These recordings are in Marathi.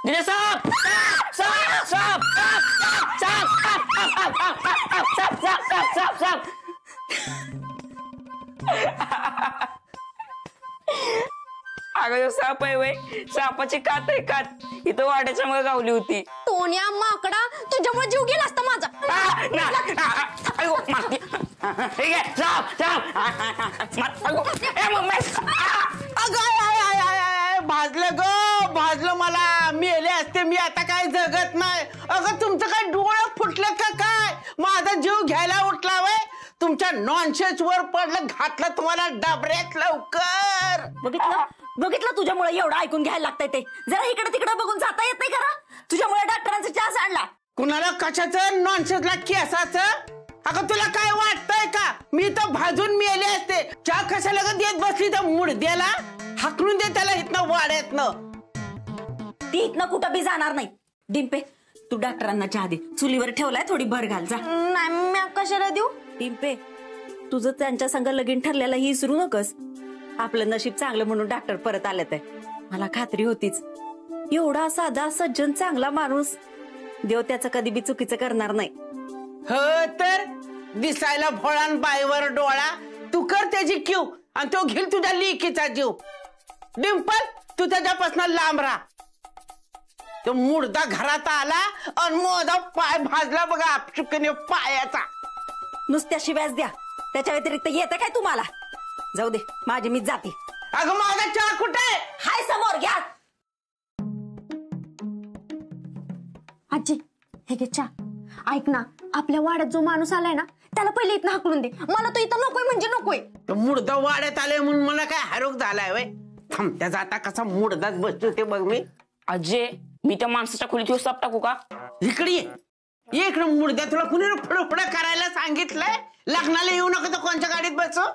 दिले साप साप साप साप साप साप साप साप साप साप अगं साप आहे वय सापाची कात आहे कात इथं वाड्याच्या मग गावली होती. टोन्या माकडा तुझ्यामुळे जीव गेला असता माझा. भाजलं ग भाजलं मला मेले असते मी आता काय जगत नाही. अगं तुमचं काय डोळं फुटलं का काय माझा जीव घ्यायला उठला वय तुमच्या नॉनसेन्स वर पडलं घातलं तुम्हाला डबऱ्यात लवकर. बघितलं बघितलं तुझ्यामुळे एवढं ऐकून घ्यायला लागतंय ते जरा इकडे तिकडे बघून जाता येत नाही खरा. तुझ्यामुळे डॉक्टरांचा चहा सांडला. कुणाला कशाचं नॉनसेन्सला केसाचं. अगं तुला काय वाटतंय का मी तर भाजून मेले असते. चहा कशाला ग देत बसली तर मुडद्याला हाकलून दे त्याला इथनं वाड्यातनं. ती इथनं कुठं बी जाणार नाही. डिंपे तू डॉक्टरांना चहा दे चुलीवर ठेवलाय थोडी भर घाल जा. नाही मी कशाला देऊ. डिंपे तुझं त्यांच्या संग लगीन ठरलेला ही विसरू नकस. आपलं नशीब चांगलं म्हणून डॉक्टर परत आलेत आहे. मला खात्री होतीच एवढा साधा सज्जन चांगला माणूस देव त्याचं कधी बी चुकीचं करणार नाही. हो तर दिसायला भोळान बाईवर डोळा तू कर त्याची क्यू आणि तो घेईल तुझ्या लेकीचा जीव. डिंपल तू त्याच्यापासून लांब राहा. तो मुर्दा घरात आला आणि मोदा पाय भाजला बघा आपचुकीने पायाचा. नुसत्या शिव्याच द्या त्याच्या व्यतिरिक्त येतं काय तुम्हाला. जाऊ दे माझी मीच जाते. अगं माझा चहा कुठे हाय समोर घ्या. आजी हे घे चहा. ऐक ना आपल्या वाड्यात जो माणूस आलाय ना त्याला पहिले इथं हाकलून दे. मला तो इथं नकोय म्हणजे नकोय. मुर्दा वाड्यात आले म्हणून मला काय हरोग झालाय वय. थांबत्या जाता कसा मुर्दाच बसतो ते बघ मी. अजय मी त्या माणसाच्या खोलीत येऊ साप टाकू का. इकडे ये इकडे मुर्द्या तुला कुणी फडफड करायला सांगितलंय. लग्नाला येऊ नका तर कोणत्या गाडीत बसव.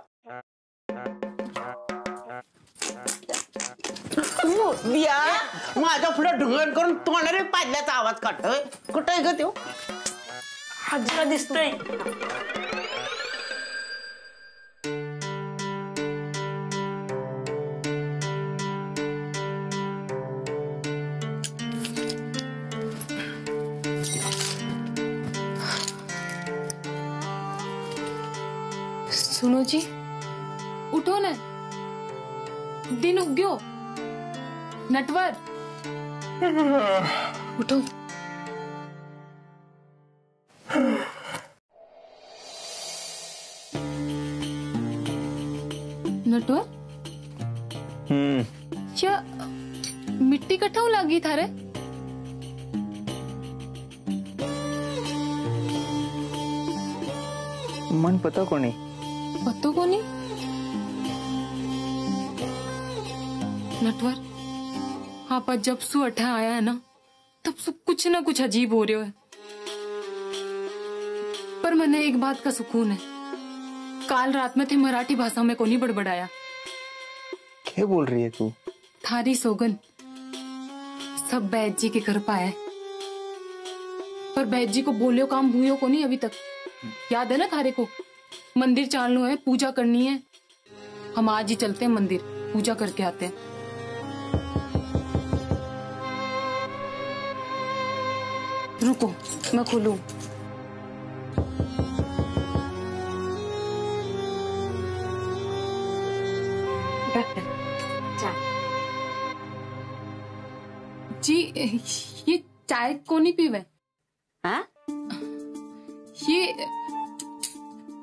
माझ्या पुढे ढुंगण करून तोंडाने पाडल्याचा आवाज काढतोय. कुठे आहे ग तो. आजीला दिसतंय. सुनो जी उठो ना दिन उग गयो. नटवर उठो. नटवर क्या मिट्टी कठाऊ लागी थारे. मन पता कोणी पतो कोनी. नटवर आप जब सु अठा आया है ना तब से कुछ ना कुछ अजीब हो रहा है. पर मैंने एक बात का सुकून है. काल रात में थे मराठी भाषा में कोनी बड़बड़ाया. क्या बोल रही है तू. थारी सोगन सब बैद जी के घर पाया है. पर बैद जी को बोलियो काम भूयो को नहीं अभी तक. याद है ना थारे को मंदिर चालू है पूजा करनी है. हम आज ही चलते हैं मंदिर पूजा करके आते हैं. रुको मैं खोलूं. जी ये चाय कोनी पीवे. हाँ ये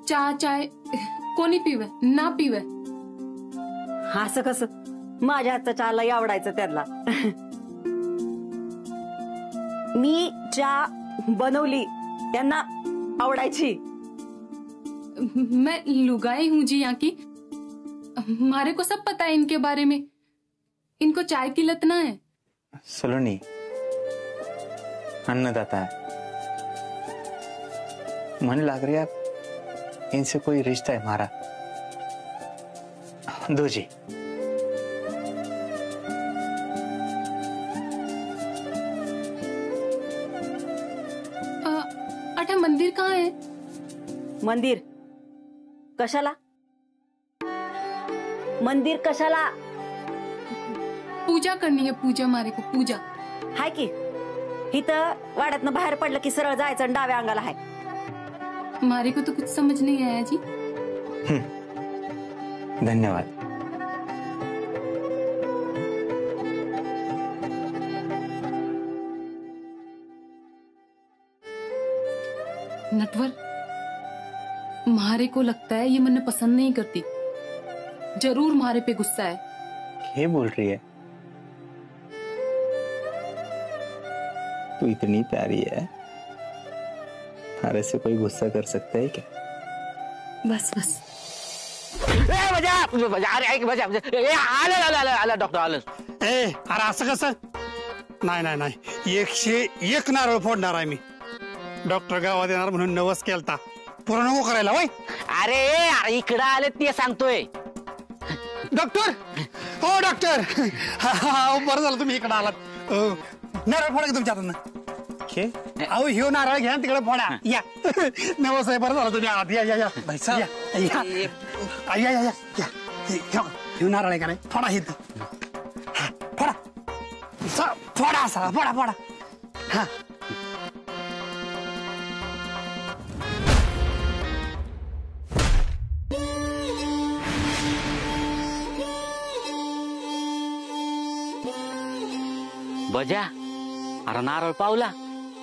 चाय कोणी पिवे ना पिवे. असं कसं माझ्या हातचा चहाला आवडायचं त्याला. मी चहा बनवली त्यांना आवडायची. मैं लुगाई हूँ जी यहाँ की. हमारे को सब पता है इनके बारे में. इनको चाय की लत ना है. सलोनी अन्नदाता है. मन लग रहा है इनसे कोई रिश्ता है हमारा. दो जी. अठा मंदिर कहाँ है. मंदिर कशाला. मंदिर कशाला. पूजा करनी है पूजा हमारे को पूजा. हाय की इथं वाड्यातनं बाहेर पडलं की सरळ जायचं आणि डाव्या अंगाला हाय। हमारे को तो कुछ समझ नहीं आया जी। धन्यवाद। नटवर, मारे को लगता है ये मन्ने पसंद नहीं करती, जरूर मारे पे गुस्सा है। क्या बोल रही है? तू इतनी प्यारी है, तारे से कोई गुस्सा कर सकता है क्या? बस बस अरे ऐक बजा आलं डॉक्टर आलं। ए अरे असं कसं? नाही नाही नाही, 101 नारळ फोडणार आहे मी। डॉक्टर गावात येणार म्हणून नवस केलता, पुरा नको करायला वय। अरे इकडं आले ते सांगतोय। डॉक्टर, हो डॉक्टर, बरं झालं तुम्ही इकडे आलात। नारळ फोडा की तुमच्या हातानं। अहो ह्यो नारळ घ्या तिकडे फोडा, या। नवस आहे, बरं झालं तुम्ही आलात। या या या भाई साहब, या या या या, ह्यो नारळ आहे का नाही? फोडा इथं, फोडा फोडा असा, फोडा फोडा। हा बजा, अरे नारळ पावला।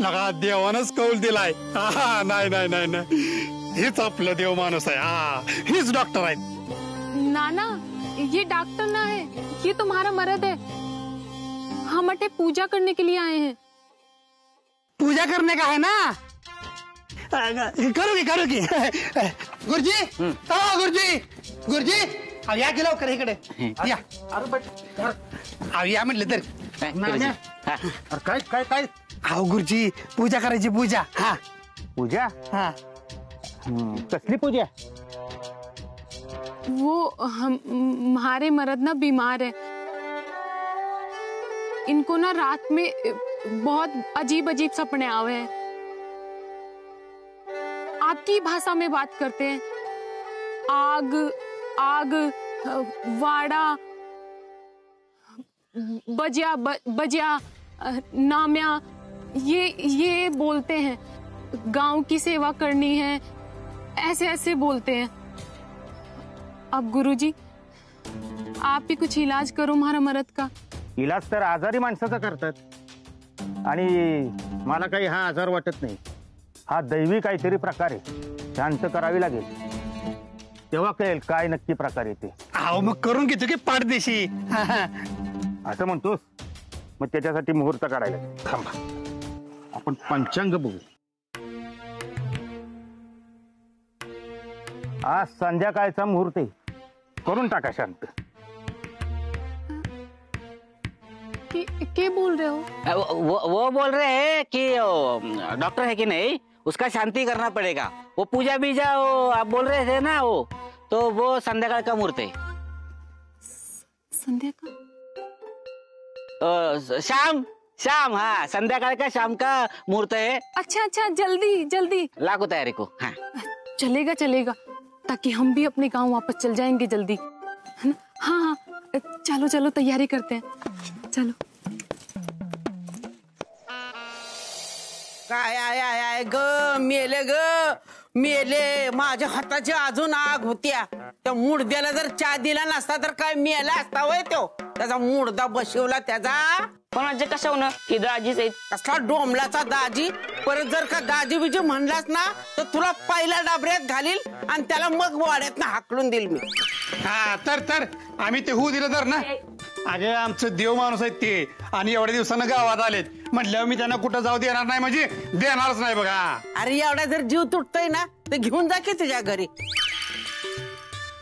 लगा देवानच कौल दिलाय। नाही नाही नाही नाही, हेच आपलं देव माणूस आहे। हा हीच डॉक्टर आहेत। नाना, ये डॉक्टर ना है, ये तुम्हारा मर्द है। हम अटे पूजा करने के लिए आए हैं। पूजा करने का है ना? करू की गुरुजी, हो गुरुजी, गुरुजी अब या गेलो कर इकडे या। अरे या म्हटलं तर काय काय काय? अहो गुरुजी, पूजा करायची, पूजा। हा पूजा? हा कसली पूजा? वो हमारे मर्द ना बीमार है, इनको ना रात में बहुत अजीब अजीब सपने आवे हैं। आपकी भाषा में बात करते हैं। आग आग, वाड़ा, बजिया बजिया, नाम्या, ये बोलते हैं। गांव की सेवा करनी है, ऐसे ऐसे बोलते हैं। अब गुरुजी, आप ही कुछ इलाज करो हमारा मर्द का। इलाज तर आजारी माणसाचा करतात, आणि मला काही हा आजार वाटत नाही। हा दैवी काहीतरी प्रकार आहे, शांत करावी लागेल, तेव्हा कळेल काय नक्की प्रकार येते। अहो मग करून घेतो की पाठदेशी। असं म्हणतोस? मग त्याच्यासाठी मुहूर्त काढायला थांबा, आपण पंचांग बघू। आज संध्याकाळचा मुहूर्त आहे, करून टाका शांत। क्या बोल रहे हो? वो बोल रहे हैं कि डॉक्टर है कि नहीं, उसका शांति करना पड़ेगा। वो पूजा बीजा वो आप बोल रहे थे ना, तो वो संध्याकाळ का मुहूर्त है। संध्याकाळ? शाम शाम, हाँ संध्याकाळ का शाम का मुहूर्त है। अच्छा अच्छा, जल्दी जल्दी लागो तैयारी को। हाँ चलेगा चलेगा, ताकि हम भी अपने गांव वापस चल जाएंगे जल्दी, है ना? हाँ हाँ, चलो चलो तैयारी करते हैं, चलो। काय आय ग मेले माझ्या हाताची अजून आग होत्या। त्या मुडद्याला जर चहा दिला नसता तर काय मेला असता वय तो। त्याचा मुडदा बसवला त्याचा। कोणाचे कशावनं की दाजीच आहेत? कसला डोंबलाचा दाजी। परत जर का दाजी बिजी म्हणलास ना तर तुला पहिल्या डाबऱ्यात घालील आणि त्याला मग वाड्यात ना हाकलून देईल मी। हा तर आम्ही ते होऊ दिलं तर ना। अगे आमचं देव माणूस आहेत ते, आणि एवढ्या दिवसानं गावात आलेत म्हटल्यावर मी त्यांना कुठं जाऊ देणार नाही, म्हणजे देणारच नाही बघा। अरे एवढा जर जीव तुटतोय ना तर घेऊन जा की तुझ्या घरी।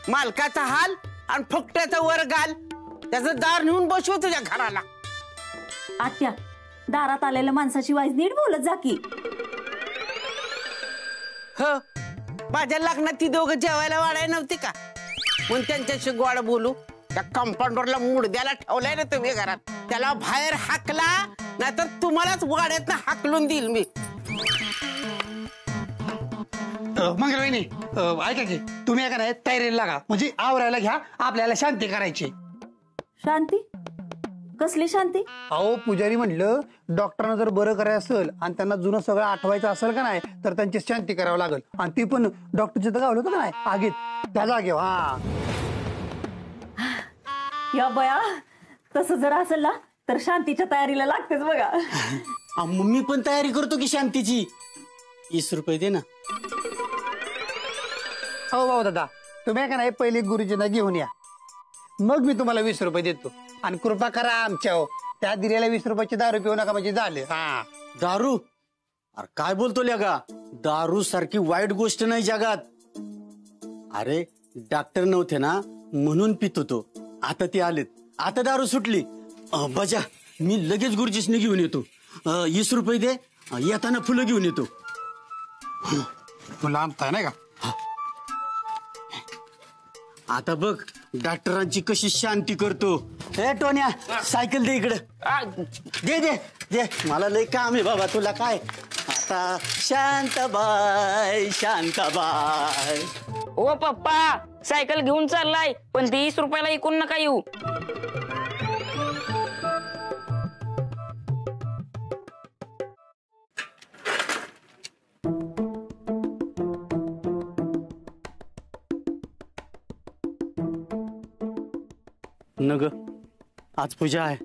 मालकाचा हाल आणि फुकट्याचा वर घाल, त्याचं दार नेऊन बसव तुझ्या घराला। आत्या, दारात आलेल्या माणसाची वाईज नीट बोलत जा की। ह माझ्या लग्नात ती दोघं जेवायला वाढाय नव्हती का, म्हणून त्यांच्याशी गोड बोलू। त्या कंपाऊंडरला मुडद्याला ठेवलाय ना तुम्ही घरात, त्याला बाहेर हाकला नाहीतर तुम्हालाच वाड्यात हाकलून देईल मी। मंगल वहिनी, ऐका की तुम्ही ऐका नाही, तयारीला लागा, म्हणजे आवरायला घ्या, आपल्याला शांती करायची। शांती? कसली शांती? अहो पुजारी म्हणलं डॉक्टरांना जर बरं करायचं असेल आणि त्यांना जुनं सगळं आठवायचं असेल का नाही तर त्यांची शांती करावं लागेल आणि ती पण डॉक्टरच्या तर गावलं होतं का नाही आगीत त्या जागेवर. हा या बया, तसं जर असेल ना तर शांतीच्या तयारीला लागतेच बघा. मी पण तयारी करतो की शांतीची. 20 रुपये दे ना. हो भाऊ दादा, तुम्ही का नाही पहिले गुरुजींना घेऊन या, मग मी तुम्हाला 20 रुपये देतो. आणि कृपा करा आमच्या त्या दिलेल्या 20 रुपयाची दारू पिऊ नका म्हणजे झालं. हा दारू? अरे काय बोलतो ल्यागा, दारू सारखी वाईट गोष्ट नाही जगात. अरे डॉक्टर नव्हते ना म्हणून पित होतो, आता ते आलेत, आता दारू सुटली. बजा मी लगेच गुरुजीसने घेऊन येतो. 20 रुपये दे, येताना फुलं घेऊन येतो. तुला आणताय नाही का? आता बघ डॉक्टरांची कशी शांती करतो. ए टोन्या, सायकल दे इकडे. दे दे दे, मला लय काम आहे बाबा. तुला काय आता? शांताबाई शांताबाई. ओ पप्पा, सायकल घेऊन चाललाय पण 30 रुपयाला इकून नका येऊ. नग आज पूजा आहे.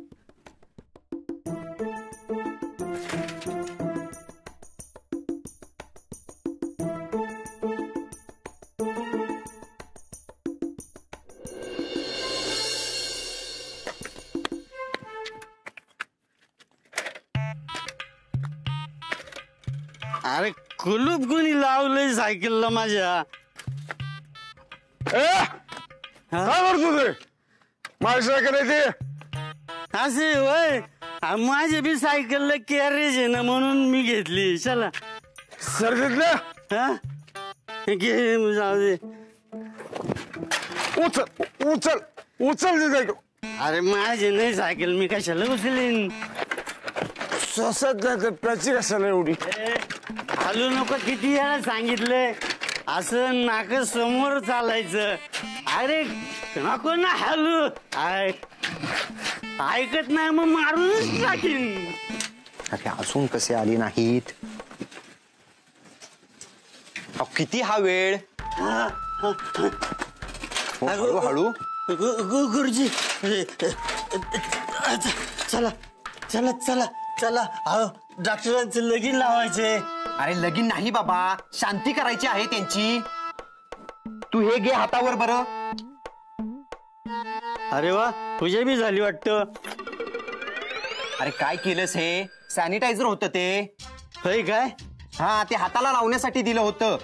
अरे कुलूप कोणी लावलंय सायकलला माझ्या? काय करतो ते? माझी सायकल आहे ते. असे होय, माझ्या बी सायकलला कॅरेज आहे ना म्हणून मी घेतली. चला सर्दीतल्या हा घे, जाऊ दे. उचल उचल उचल ते सायकल. अरे माझी नाही सायकल, मी कशाला उचलीन? स्वसात नाही तर त्याची कशाला एवढी? हलू नको, किती वेळा सांगितलंय असं नाक समोर चालायचं. अरे नको ना हलू. ऐकत नाही मग मारूनच टाकीन. अरे असून कसे आली नाहीत? किती हा वेळ? हळू. गुरुजी चला चला चला चला. डॉक्टरांचं लगीन लावायचे. अरे लगीन नाही बाबा, शांती करायची आहे त्यांची. तू हे घे हातावर बरं. अरे वा, पूजा बी झाली वाटतं. अरे काय केलंस हे? सॅनिटायझर होतं ते. होय काय? हा, ते हाताला लावण्यासाठी दिलं होतं.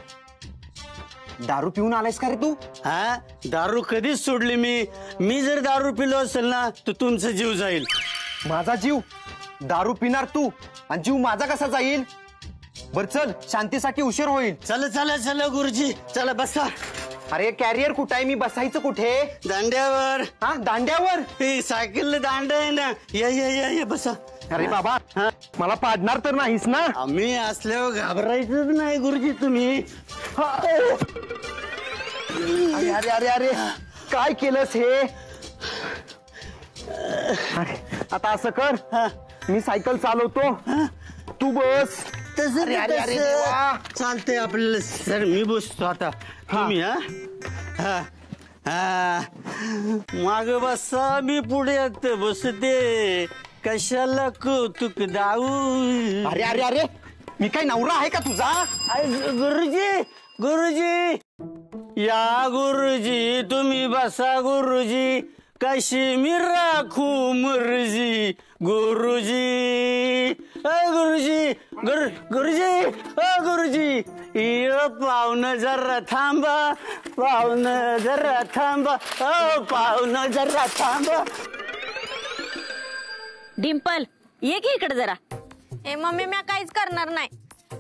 दारू पिऊन आलायस का रे तू? हा, दारू कधीच सोडली मी जर दारू पिलो असेल ना तर तुमचा जीव जाईल. माझा जीव? दारू पिणार तू आणि जीव माझा कसा जाईल? बर चल, शांतीसाठी उशीर होईल. चला चला चला गुरुजी, चला बसा. अरे कॅरियर कुठे आहे? मी बसायचं कुठे? दांड्यावर. हा, दांड्यावर? सायकल दांड आहे ना. या बसा. अरे बाबा, मला पाडणार तर नाहीस ना? आम्ही असल्यावर घाबरायचंच नाही गुरुजी तुम्ही. अरे अरे अरे अरे, काय केलंस हे? आता असं कर, मी सायकल चालवतो, तू बस. अरे अरे अरे चालतंय आपल्याला. सर मी बसतो आता, तुम्ही माग बसा, मी पुढे बसते. कशाला कौतुक दाऊ? अरे अरे अरे, मी काय नवरा आहे का तुझा? गुरुजी गुरुजी या गुरुजी, तुम्ही बसा गुरुजी, कशी मी राखू मर्जी. गुरुजी गुरुजी गुरुजी गुरुजी, पाहुणं जरा थांबा, पाहुणं जरा थांबा, पाहुणं जरा थांबा. डिंपल, ये की इकडे जरा. ए मम्मी, मी काहीच करणार नाही.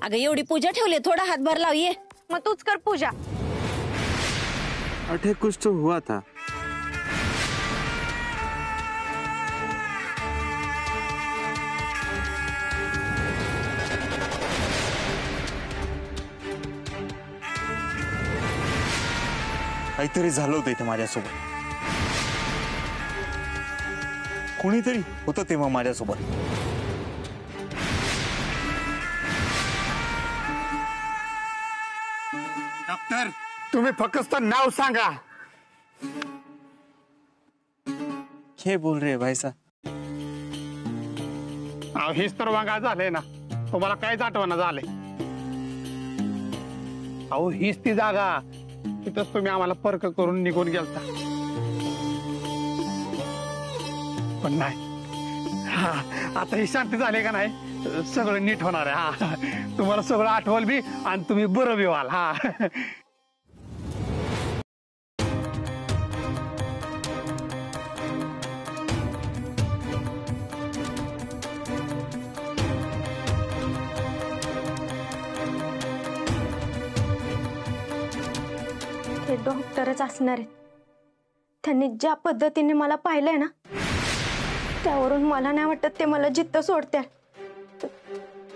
अगं एवढी पूजा ठेवली, थोडा हातभार लाव. ये मग तूच कर पूजा. अठे कुछ तो हुआ था. काहीतरी झालं होतं इथे माझ्यासोबत. कुणीतरी होतं तेव्हा माझ्यासोबत. डॉक्टर तुम्ही फक्त नाव सांगा. क्या बोल रहे भाई साहब? हेच तर वांगा झालंय ना, तुम्हाला काहीच आठवण झालंय. अहो हीच ती जागा, तिथंच तुम्ही आम्हाला पर्क करून निघून गेलता. पण नाही, हा आता ही शांती झाली का नाही, सगळं नीट होणार आहे. हा तुम्हाला सगळं आठवल बी आणि तुम्ही बरं बी व्हाल. हा ते डॉक्टरच असणार आहेत. त्यांनी ज्या पद्धतीने मला पाहिलंय ना, त्यावरून मला नाही वाटत ते मला जिद्द सोडतील.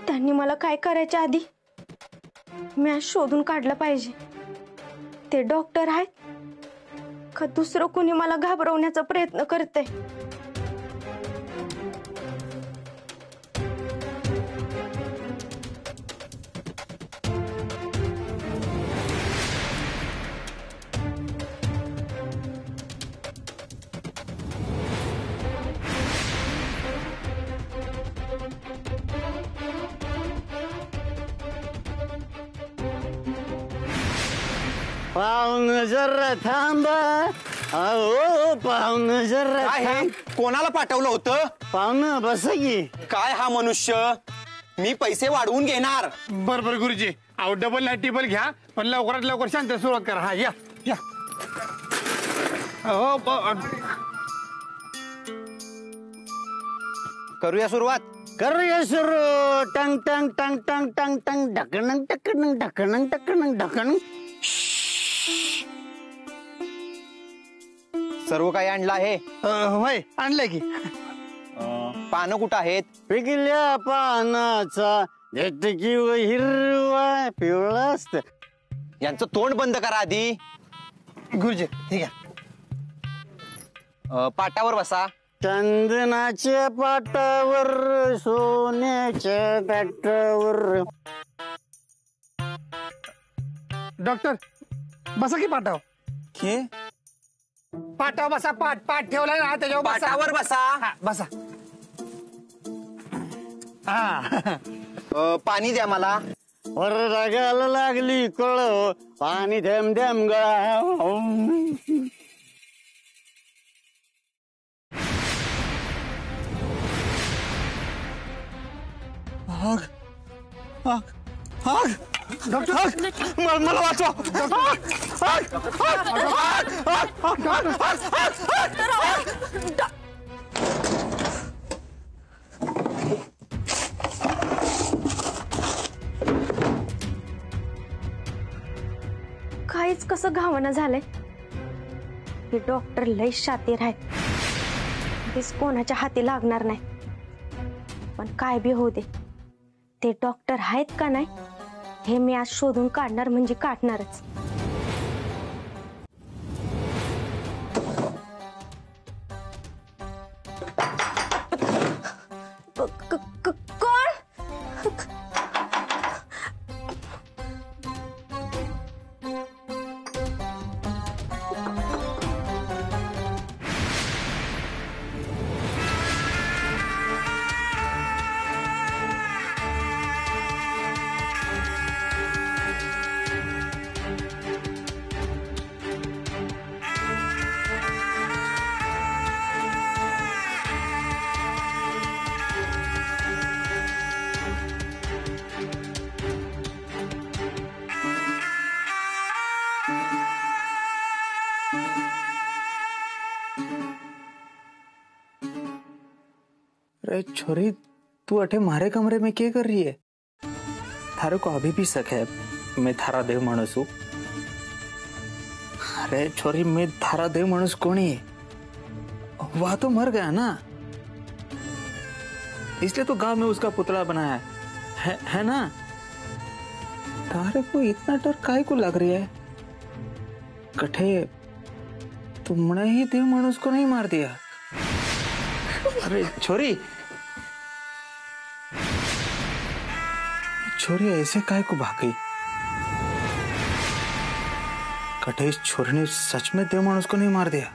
त्यांनी मला काय करायच्या आधी मी आज शोधून काढलं पाहिजे. ते डॉक्टर आहेत का दुसरं कोणी मला घाबरवण्याचा प्रयत्न करते. पाहुण जरा थांबा, अहो पाहुण जरा काय हे? कोणाला पाठवलं होतं? पाहुण बस की. काय हा मनुष्य? मी पैसे वाढवून घेणार. बरोबर गुरुजी. अहो डबल नाही टिबल घ्या, पण लवकरात लवकर शांत सुरुवात करा. हा या या. हो करूया सुरुवात. करूया सुरू. टंग टंग टंग टंग टंग टंग ढकणंग टकणंग ढकणंग टकणंग ढकणंग. सर्व काही आणलं आहे? होय आणलंय की. पानं कुठं आहेत? पिकल्या पानाचा झटकी व हिरवा पिवळा असत. यांचं तोंड बंद करा आधी. गुरुजी ठीक आहे. पाटावर बसा. चंदनाच्या पाटावर सोन्याच्या ताटावर. डॉक्टर बसा की पाटाव. के पाटाव बसा. पाट ठेवलाय ना त्याच्यावर बसा. पाटावर बसा. हा, बसा. हा पाणी द्या मला. वर रागाला लागली कळ, पाणी थेंब थेंब गळा. आग आग आग डॉक्टर मला वाचवा. काहीच कसं घावणं झालंय. हे डॉक्टर लय शातीर आहेत. तेच कोणाच्या हाती लागणार नाही. पण काय बी होऊ दे, ते डॉक्टर आहेत का नाही हे मी आज शोधून काढणार म्हणजे काढणारच. कोण? अरे छोरी, तू अठे मारे कमरे में क्या कर रही है? थारे को अभी भी शक है मैं थारा देव मानुस हूं? अरे छोरी, मैं थारा देव मानुस कौन है? वह तो मर गया ना, इसलिए तो गांव में उसका पुतला बनाया है ना? तारे को इतना डर काय को लग रही है? कठे तुमने ही देव मानुस को नहीं मार दिया? अरे छोरी, छोरी ऐसे काय को भाग गई? कटे इस छोरी ने सच में देव मानुस को नहीं मार दिया?